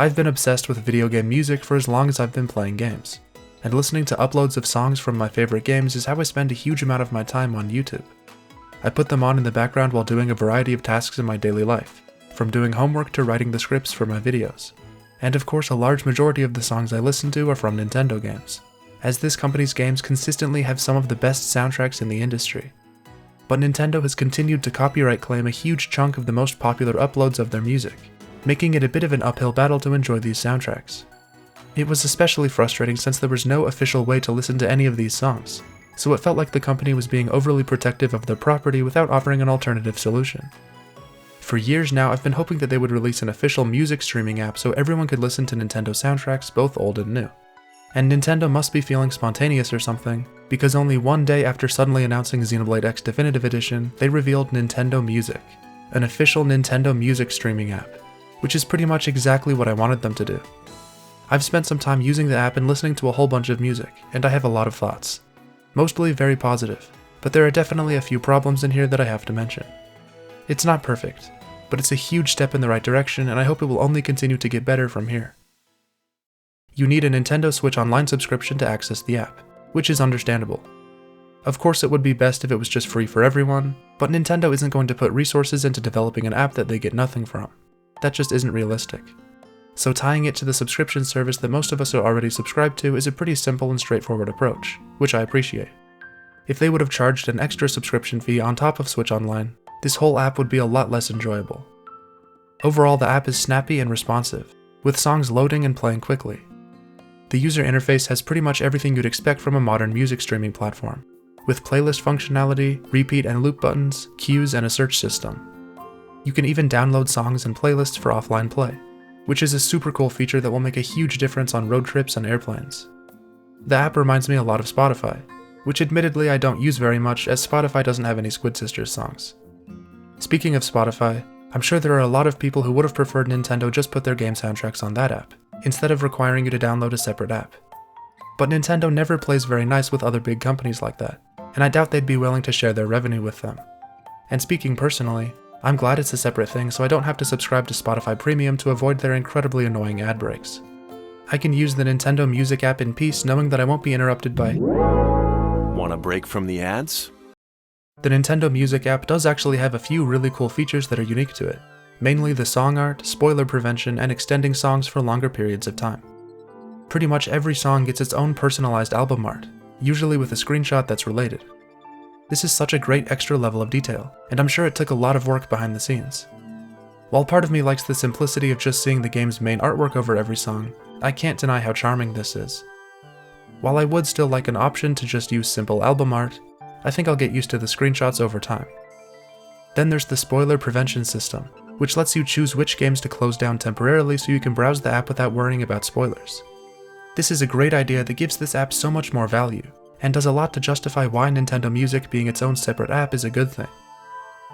I've been obsessed with video game music for as long as I've been playing games, and listening to uploads of songs from my favorite games is how I spend a huge amount of my time on YouTube. I put them on in the background while doing a variety of tasks in my daily life, from doing homework to writing the scripts for my videos. And of course, a large majority of the songs I listen to are from Nintendo games, as this company's games consistently have some of the best soundtracks in the industry. But Nintendo has continued to copyright claim a huge chunk of the most popular uploads of their music, making it a bit of an uphill battle to enjoy these soundtracks. It was especially frustrating since there was no official way to listen to any of these songs, so it felt like the company was being overly protective of their property without offering an alternative solution. For years now, I've been hoping that they would release an official music streaming app so everyone could listen to Nintendo soundtracks, both old and new. And Nintendo must be feeling spontaneous or something, because only one day after suddenly announcing Xenoblade X Definitive Edition, they revealed Nintendo Music, an official Nintendo music streaming app, which is pretty much exactly what I wanted them to do. I've spent some time using the app and listening to a whole bunch of music, and I have a lot of thoughts. Mostly very positive, but there are definitely a few problems in here that I have to mention. It's not perfect, but it's a huge step in the right direction, and I hope it will only continue to get better from here. You need a Nintendo Switch Online subscription to access the app, which is understandable. Of course, it would be best if it was just free for everyone, but Nintendo isn't going to put resources into developing an app that they get nothing from. That just isn't realistic. So tying it to the subscription service that most of us are already subscribed to is a pretty simple and straightforward approach, which I appreciate. If they would have charged an extra subscription fee on top of Switch Online, this whole app would be a lot less enjoyable. Overall, the app is snappy and responsive, with songs loading and playing quickly. The user interface has pretty much everything you'd expect from a modern music streaming platform, with playlist functionality, repeat and loop buttons, queues, and a search system. You can even download songs and playlists for offline play, which is a super cool feature that will make a huge difference on road trips and airplanes. The app reminds me a lot of Spotify, which admittedly I don't use very much as Spotify doesn't have any Squid Sisters songs. Speaking of Spotify, I'm sure there are a lot of people who would have preferred Nintendo just put their game soundtracks on that app, instead of requiring you to download a separate app. But Nintendo never plays very nice with other big companies like that, and I doubt they'd be willing to share their revenue with them. And speaking personally, I'm glad it's a separate thing so I don't have to subscribe to Spotify Premium to avoid their incredibly annoying ad breaks. I can use the Nintendo Music app in peace knowing that I won't be interrupted by... Want a break from the ads? The Nintendo Music app does actually have a few really cool features that are unique to it, mainly the song art, spoiler prevention, and extending songs for longer periods of time. Pretty much every song gets its own personalized album art, usually with a screenshot that's related. This is such a great extra level of detail, and I'm sure it took a lot of work behind the scenes. While part of me likes the simplicity of just seeing the game's main artwork over every song, I can't deny how charming this is. While I would still like an option to just use simple album art, I think I'll get used to the screenshots over time. Then there's the spoiler prevention system, which lets you choose which games to close down temporarily so you can browse the app without worrying about spoilers. This is a great idea that gives this app so much more value, and does a lot to justify why Nintendo Music being its own separate app is a good thing.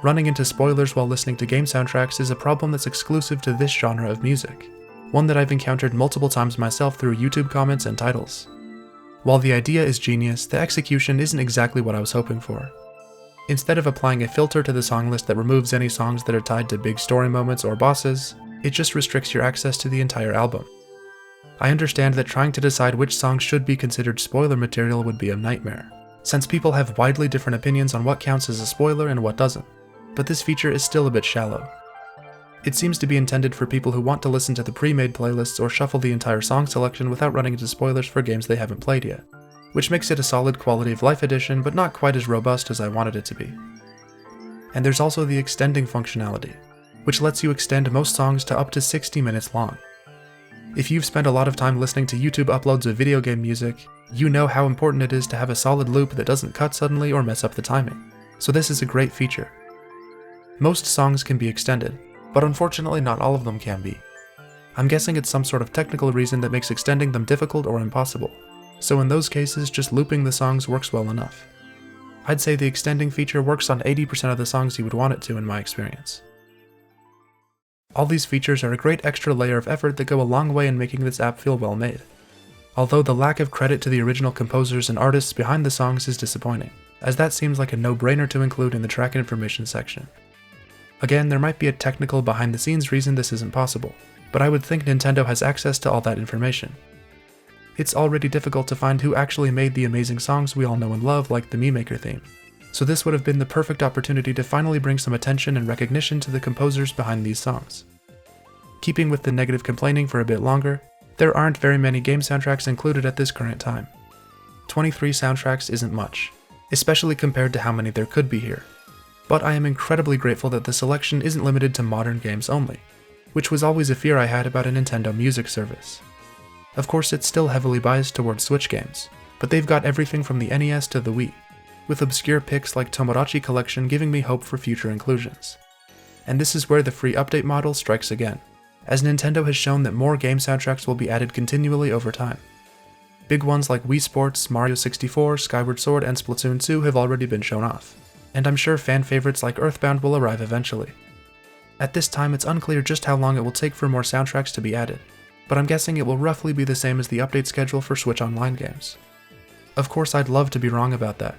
Running into spoilers while listening to game soundtracks is a problem that's exclusive to this genre of music, one that I've encountered multiple times myself through YouTube comments and titles. While the idea is genius, the execution isn't exactly what I was hoping for. Instead of applying a filter to the song list that removes any songs that are tied to big story moments or bosses, it just restricts your access to the entire album. I understand that trying to decide which songs should be considered spoiler material would be a nightmare, since people have widely different opinions on what counts as a spoiler and what doesn't, but this feature is still a bit shallow. It seems to be intended for people who want to listen to the pre-made playlists or shuffle the entire song selection without running into spoilers for games they haven't played yet, which makes it a solid quality of life addition but not quite as robust as I wanted it to be. And there's also the extending functionality, which lets you extend most songs to up to 60 minutes long. If you've spent a lot of time listening to YouTube uploads of video game music, you know how important it is to have a solid loop that doesn't cut suddenly or mess up the timing, so this is a great feature. Most songs can be extended, but unfortunately not all of them can be. I'm guessing it's some sort of technical reason that makes extending them difficult or impossible, so in those cases just looping the songs works well enough. I'd say the extending feature works on 80% of the songs you would want it to in my experience. All these features are a great extra layer of effort that go a long way in making this app feel well made. Although the lack of credit to the original composers and artists behind the songs is disappointing, as that seems like a no-brainer to include in the track information section. Again, there might be a technical behind-the-scenes reason this isn't possible, but I would think Nintendo has access to all that information. It's already difficult to find who actually made the amazing songs we all know and love, like the Mii Maker theme, so this would have been the perfect opportunity to finally bring some attention and recognition to the composers behind these songs. Keeping with the negative complaining for a bit longer, there aren't very many game soundtracks included at this current time. 23 soundtracks isn't much, especially compared to how many there could be here. But I am incredibly grateful that the selection isn't limited to modern games only, which was always a fear I had about a Nintendo music service. Of course, it's still heavily biased towards Switch games, but they've got everything from the NES to the Wii, with obscure picks like Tomodachi Collection giving me hope for future inclusions. And this is where the free update model strikes again, as Nintendo has shown that more game soundtracks will be added continually over time. Big ones like Wii Sports, Mario 64, Skyward Sword, and Splatoon 2 have already been shown off, and I'm sure fan favorites like Earthbound will arrive eventually. At this time, it's unclear just how long it will take for more soundtracks to be added, but I'm guessing it will roughly be the same as the update schedule for Switch Online games. Of course, I'd love to be wrong about that,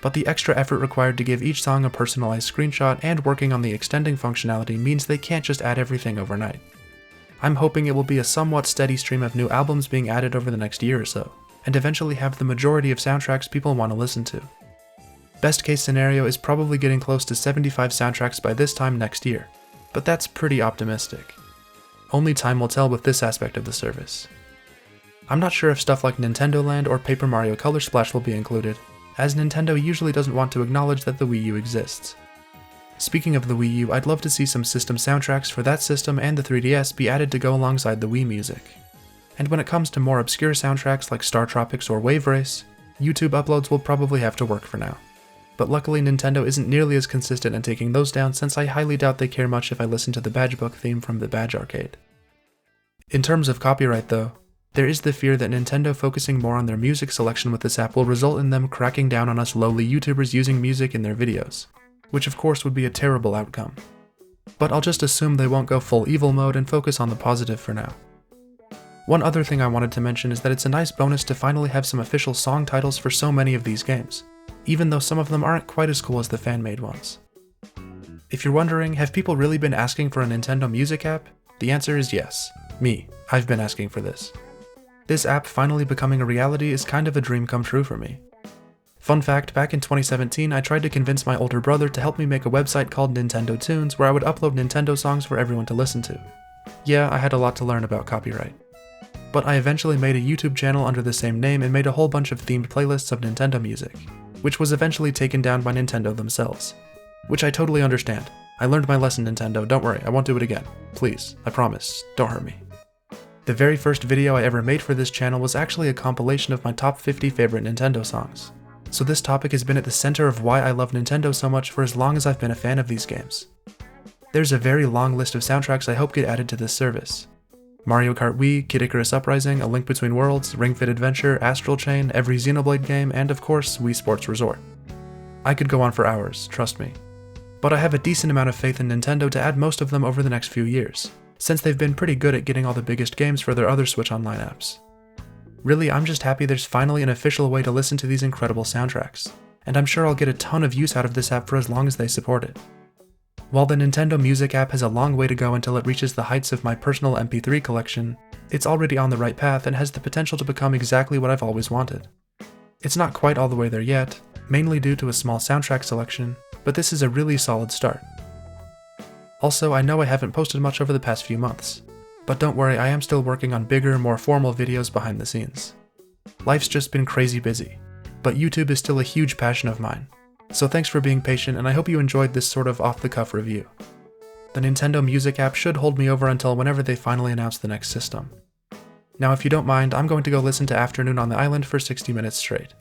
but the extra effort required to give each song a personalized screenshot and working on the extending functionality means they can't just add everything overnight. I'm hoping it will be a somewhat steady stream of new albums being added over the next year or so, and eventually have the majority of soundtracks people want to listen to. Best case scenario is probably getting close to 75 soundtracks by this time next year, but that's pretty optimistic. Only time will tell with this aspect of the service. I'm not sure if stuff like Nintendo Land or Paper Mario Color Splash will be included, as Nintendo usually doesn't want to acknowledge that the Wii U exists. Speaking of the Wii U, I'd love to see some system soundtracks for that system and the 3DS be added to go alongside the Wii music. And when it comes to more obscure soundtracks like Star Tropics or Wave Race, YouTube uploads will probably have to work for now. But luckily Nintendo isn't nearly as consistent in taking those down, since I highly doubt they care much if I listen to the Badge Book theme from the Badge Arcade. In terms of copyright though, there is the fear that Nintendo focusing more on their music selection with this app will result in them cracking down on us lowly YouTubers using music in their videos, which of course would be a terrible outcome. But I'll just assume they won't go full evil mode and focus on the positive for now. One other thing I wanted to mention is that it's a nice bonus to finally have some official song titles for so many of these games, even though some of them aren't quite as cool as the fan-made ones. If you're wondering, have people really been asking for a Nintendo Music app? The answer is yes. I've been asking for this. This app finally becoming a reality is kind of a dream come true for me. Fun fact, back in 2017, I tried to convince my older brother to help me make a website called Nintendo Tunes where I would upload Nintendo songs for everyone to listen to. Yeah, I had a lot to learn about copyright. But I eventually made a YouTube channel under the same name and made a whole bunch of themed playlists of Nintendo music, which was eventually taken down by Nintendo themselves. Which I totally understand. I learned my lesson, Nintendo, don't worry, I won't do it again. Please, I promise, don't hurt me. The very first video I ever made for this channel was actually a compilation of my top 50 favorite Nintendo songs. So this topic has been at the center of why I love Nintendo so much for as long as I've been a fan of these games. There's a very long list of soundtracks I hope get added to this service. Mario Kart Wii, Kid Icarus Uprising, A Link Between Worlds, Ring Fit Adventure, Astral Chain, every Xenoblade game, and of course, Wii Sports Resort. I could go on for hours, trust me. But I have a decent amount of faith in Nintendo to add most of them over the next few years, since they've been pretty good at getting all the biggest games for their other Switch Online apps. Really, I'm just happy there's finally an official way to listen to these incredible soundtracks, and I'm sure I'll get a ton of use out of this app for as long as they support it. While the Nintendo Music app has a long way to go until it reaches the heights of my personal MP3 collection, it's already on the right path and has the potential to become exactly what I've always wanted. It's not quite all the way there yet, mainly due to a small soundtrack selection, but this is a really solid start. Also, I know I haven't posted much over the past few months, but don't worry, I am still working on bigger, more formal videos behind the scenes. Life's just been crazy busy, but YouTube is still a huge passion of mine. So thanks for being patient, and I hope you enjoyed this sort of off-the-cuff review. The Nintendo Music app should hold me over until whenever they finally announce the next system. Now if you don't mind, I'm going to go listen to Afternoon on the Island for 60 minutes straight.